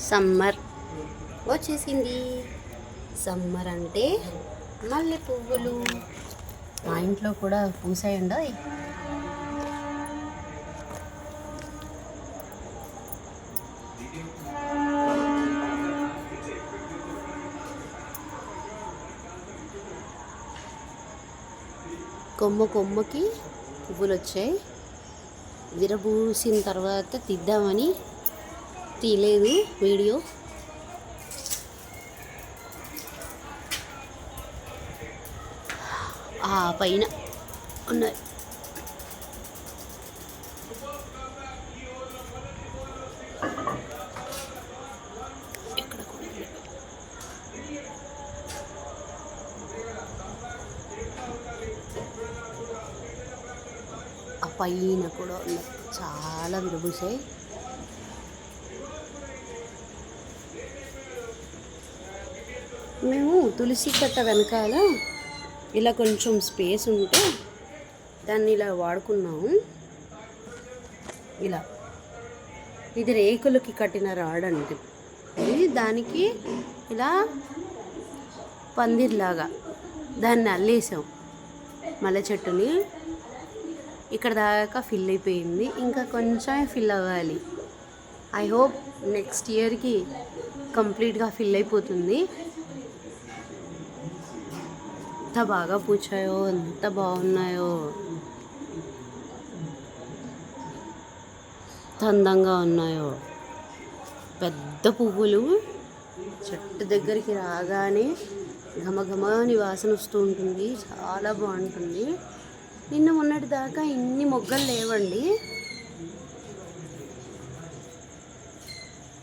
Summer వచ్చేసింది. Summer అంటే మల్లె పువ్వులు మా ఇంట్లో కూడా పూసాయండి. కొమ్మకి పువ్వులు వచ్చాయి. విరబూసిన తర్వాత తీద్దామని తీయలేదు వీడియో. ఆ పైన ఉన్నాయి. ఇక్కడ కూడా ఆ పైన కూడా ఉన్నాయి. చాలా విరబూసాయి. మేము తులసి కట్ట వెనకాల ఇలా కొంచెం స్పేస్ ఉంటే దాన్ని ఇలా వాడుకున్నాము. ఇలా ఇది రేకులకి కట్టిన రాడండి. ఇది దానికి ఇలా పందిర్లాగా దాన్ని అల్లేసాం. మల్లె చెట్టుని ఇక్కడ దాకా ఫిల్ అయిపోయింది. ఇంకా కొంచెం ఫిల్ అవ్వాలి. ఐ హోప్ నెక్స్ట్ ఇయర్కి కంప్లీట్గా ఫిల్ అయిపోతుంది. ఎంత బాగా పూచాయో, ఎంత బాగున్నాయో, ఎంత అందంగా ఉన్నాయో. పెద్ద పువ్వులు చెట్టు దగ్గరికి రాగానే ఘమఘమని వాసన వస్తూ ఉంటుంది. చాలా బాగుంటుంది. నిన్న మొన్నటి దాకా ఇన్ని మొగ్గలు లేవండి.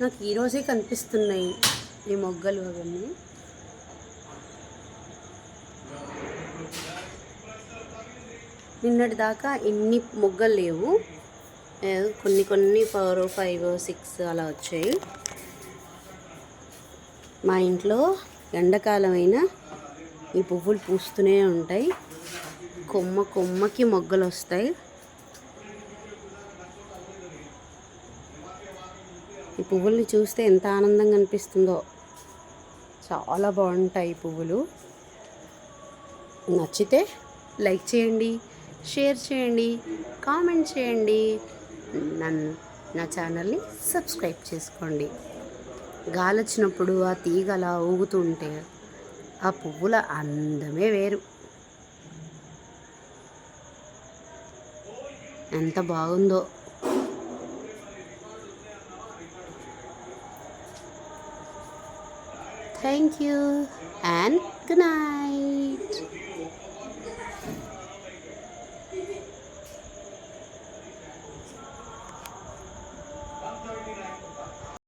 నాకు ఈరోజే కనిపిస్తున్నాయి ఈ మొగ్గలు అవన్నీ. నిన్నటి దాకా ఇన్ని మొగ్గలు లేవు. కొన్ని 4, 5, 6 అలా వచ్చాయి. మా ఇంట్లో ఎండాకాలం అయినా ఈ పువ్వులు పూస్తూనే ఉంటాయి. కొమ్మకి మొగ్గలు వస్తాయి. ఈ పువ్వుల్ని చూస్తే ఎంత ఆనందంగా అనిపిస్తుందో. చాలా బాగుంటాయి ఈ పువ్వులు. నచ్చితే లైక్ చేయండి, షేర్ చేయండి, కామెంట్ చేయండి. నా ఛానల్ని సబ్స్క్రైబ్ చేసుకోండి. గాలి వచ్చినప్పుడు ఆ తీగ అలా ఊగుతూ ఉంటే ఆ పువ్వుల అందమే వేరు. ఎంత బాగుందో. Thank you and good night.